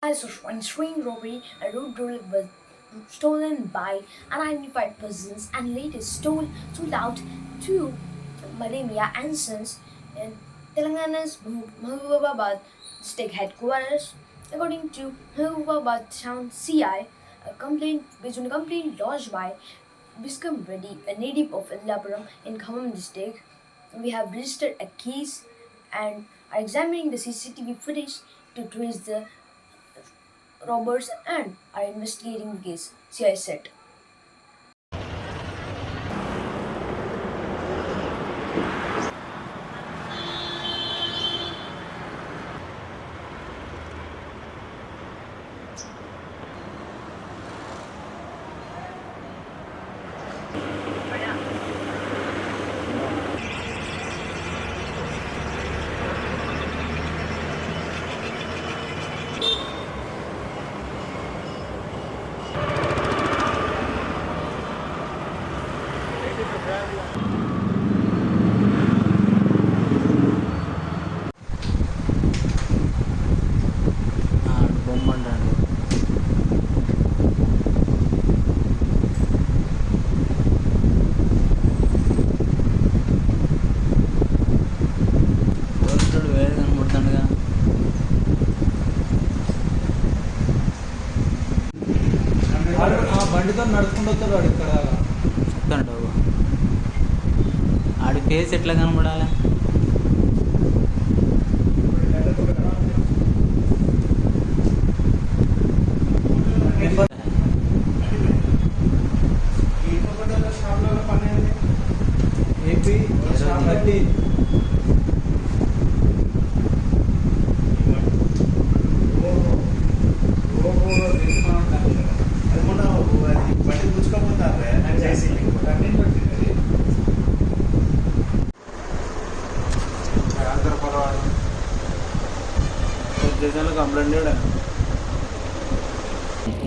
Also, one train robbery, a road roller was stolen by unidentified persons and later sold out to Marimia and Sons in Telangana's Mahbubabad district headquarters. According to Mahbubabad town CI, based on a complaint lodged by Biskam Reddy, a native of Allapuram in Khammam district, we have registered a case and are examining the CCTV footage to trace the robbers and are investigating the case, CI said. బండితో నడుచుకుంటూ వస్తాడు వాడు ఇక్కడ వస్తాడు ఆడి face ఎట్లా కనబడాలి AP బట్టి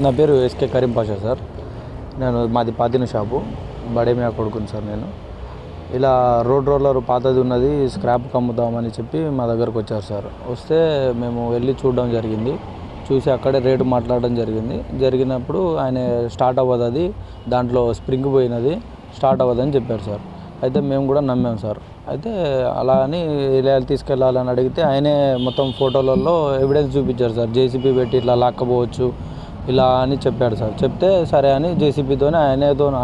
నా పేరు ఎస్కే కరీం పాషా సార్. మాది పాతిన షాపు బడేమియా కొడుకుని సార్. నేను ఇలా రోడ్ రోలర్ పాతది ఉన్నది స్క్రాప్కి అమ్ముదామని చెప్పి మా దగ్గరకు వచ్చారు సార్. వస్తే మేము వెళ్ళి చూడడం జరిగింది. చూసి అక్కడే రేటు మాట్లాడడం జరిగినప్పుడు ఆయన స్టార్ట్ అవ్వదు, అది దాంట్లో స్ప్రింగ్ పోయినది, స్టార్ట్ అవ్వదని చెప్పారు సార్. అయితే మేము కూడా నమ్మాం సార్. అయితే అలా అని ఇలా తీసుకెళ్ళాలని అడిగితే ఆయనే మొత్తం ఫోటోలలో ఎవిడెన్స్ చూపించారు సార్. జేసీబీ పెట్టి ఇట్లా లాక్కపోవచ్చు ఇలా అని చెప్పాడు సార్. చెప్తే సరే అని జేసీబీతోనే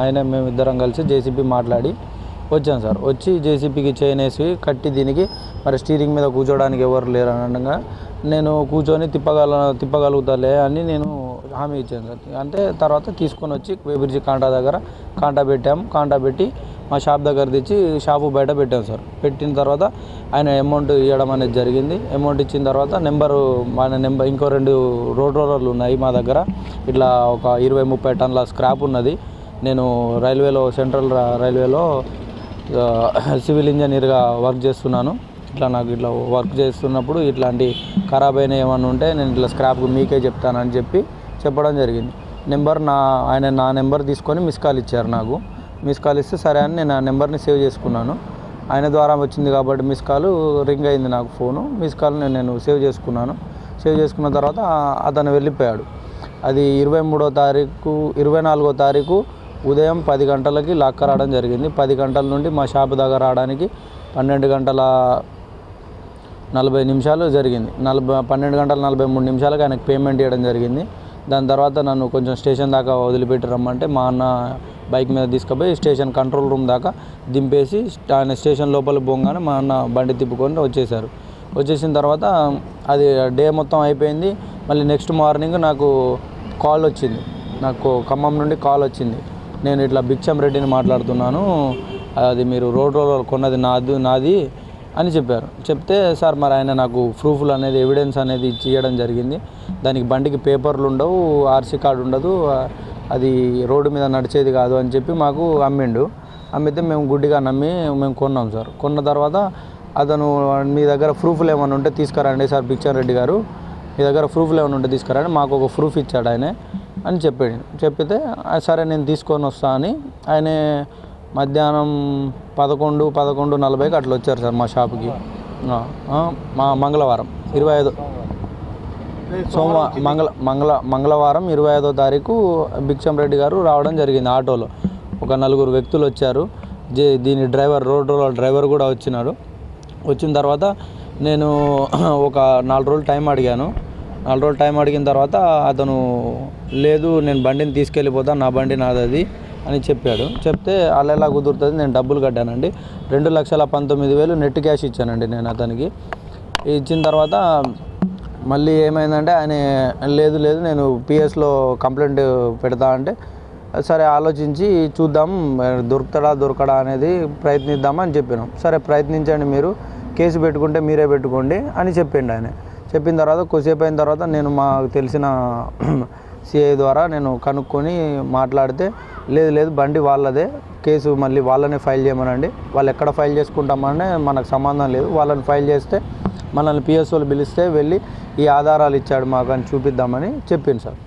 ఆయనే మేమిద్దరం కలిసి జేసీబీ మాట్లాడి వచ్చాను సార్. వచ్చి జేసీబీకి చైన్ వేసి కట్టి దీనికి మరి స్టీరింగ్ మీద కూర్చోడానికి ఎవరు లేరు అనగా నేను కూర్చొని తిప్పగలుగుతాలే అని నేను హామీ ఇచ్చాను సార్. అంటే తర్వాత తీసుకొని వచ్చి వేబ్రిడ్జి కాంటా దగ్గర కాంటా పెట్టి మా షాప్ దగ్గర తెచ్చి షాపు బయట పెట్టాం సార్. పెట్టిన తర్వాత ఆయన అమౌంట్ ఇవ్వడం అనేది జరిగింది. అమౌంట్ ఇచ్చిన తర్వాత మన నెంబర్ ఇంకో 2 రోడ్ రోలర్లు ఉన్నాయి మా దగ్గర. ఇట్లా ఒక 20-30 టన్నుల స్క్రాప్ ఉన్నది. నేను సెంట్రల్ రైల్వేలో సివిల్ ఇంజనీర్గా వర్క్ చేస్తున్నాను. నాకు ఇట్లా వర్క్ చేస్తున్నప్పుడు ఇట్లాంటి ఖరాబ్ అయిన ఏమన్నా ఉంటే నేను ఇట్లా స్క్రాప్ మీకే చెప్తానని చెప్పడం జరిగింది. ఆయన నా నెంబర్ తీసుకొని మిస్ కాల్ ఇచ్చారు నాకు. మిస్ కాల్ ఇస్తే సరే అని నేను ఆ నెంబర్ని సేవ్ చేసుకున్నాను. ఆయన ద్వారా వచ్చింది కాబట్టి మిస్ కాల్ రింగ్ అయింది నాకు ఫోను. మిస్ కాల్ నేను సేవ్ చేసుకున్నాను. సేవ్ చేసుకున్న తర్వాత అతను వెళ్ళిపోయాడు. అది 24వ తారీఖు ఉదయం 10 గంటలకి లాక్క రావడం జరిగింది. 10 గంటల నుండి మా షాప్ దగ్గర రావడానికి 12 గంటల 40 నిమిషాలు జరిగింది. 12 గంటల 43 నిమిషాలకు ఆయనకు పేమెంట్ ఇవ్వడం జరిగింది. దాని తర్వాత నన్ను కొంచెం స్టేషన్ దాకా వదిలిపెట్టి రమ్మంటే మా అన్న బైక్ మీద తీసుకుపోయి స్టేషన్ కంట్రోల్ రూమ్ దాకా దింపేసి ఆయన స్టేషన్ లోపల పోగానే మా అన్న బండి తిప్పుకొని వచ్చేసారు. వచ్చేసిన తర్వాత అది డే మొత్తం అయిపోయింది. మళ్ళీ నెక్స్ట్ మార్నింగ్ నాకు కాల్ వచ్చింది. నాకు ఖమ్మం నుండి కాల్ వచ్చింది. నేను ఇట్లా భిక్షం రెడ్డిని మాట్లాడుతున్నాను, అది మీరు రోడ్ రోలర్ కొన్నది నాది అని చెప్పారు. చెప్తే సార్ మరి ఆయన నాకు ప్రూఫ్లు అనేది ఎవిడెన్స్ అనేది ఇవ్వడం జరిగింది. దానికి బండికి పేపర్లు ఉండవు, ఆర్సీ కార్డు ఉండదు, అది రోడ్డు మీద నడిచేది కాదు అని చెప్పి మాకు అమ్మితే మేము గుడ్డిగా నమ్మి మేము కొన్నాం సార్. కొన్న తర్వాత అతను మీ దగ్గర ప్రూఫ్లు ఏమైనా ఉంటే తీసుకురండి సార్, భిక్షం రెడ్డి గారు మీ దగ్గర ప్రూఫ్లు ఏమైనా ఉంటే తీసుకురండి, మాకు ఒక ప్రూఫ్ ఇచ్చాడు ఆయన అని చెప్పితే సరే నేను తీసుకొని వస్తా అని ఆయన మధ్యాహ్నం 11:40కి అట్లా వచ్చారు సార్ మా షాప్కి. మా మంగళవారం 25 మంగళవారం 25వ తారీఖు భిక్షం రెడ్డి గారు రావడం జరిగింది ఆటోలో. ఒక 4 వ్యక్తులు వచ్చారు. దీని డ్రైవర్, రోడ్ రోలర్ డ్రైవర్ కూడా వచ్చినాడు. వచ్చిన తర్వాత నేను ఒక 4 రోజులు టైం అడిగాను. 4 రోజులు టైం అడిగిన తర్వాత అతను లేదు, నేను బండిని తీసుకెళ్ళిపోతాను, నా బండి నాదది అని చెప్పాడు. చెప్తే అలా ఎలా కుదురుతుంది, నేను డబ్బులు కట్టానండి. 2,19,000 నెట్ క్యాష్ ఇచ్చానండి నేను అతనికి. ఇచ్చిన తర్వాత మళ్ళీ ఏమైందంటే ఆయన లేదు నేను పిఎస్లో కంప్లైంట్ పెడతా అంటే, సరే ఆలోచించి చూద్దాం, దొరకడా అనేది ప్రయత్నిద్దామని చెప్పినాం. సరే ప్రయత్నించండి, మీరు కేసు పెట్టుకుంటే మీరే పెట్టుకోండి అని చెప్పిండు ఆయన. చెప్పిన తర్వాత కొద్దిసేపు అయిన తర్వాత నేను మాకు తెలిసిన సిఐ ద్వారా నేను కనుక్కొని మాట్లాడితే, లేదు బండి వాళ్ళదే, కేసు మళ్ళీ వాళ్ళనే ఫైల్ చేయమనండి, వాళ్ళు ఎక్కడ ఫైల్ చేసుకుంటామని మనకు సంబంధం లేదు, వాళ్ళని ఫైల్ చేస్తే మనల్ని పిఎస్ వాళ్ళు పిలిస్తే వెళ్ళి ఈ ఆధారాలు ఇచ్చాడు మాకు అని చూపిద్దామని చెప్పింది సార్.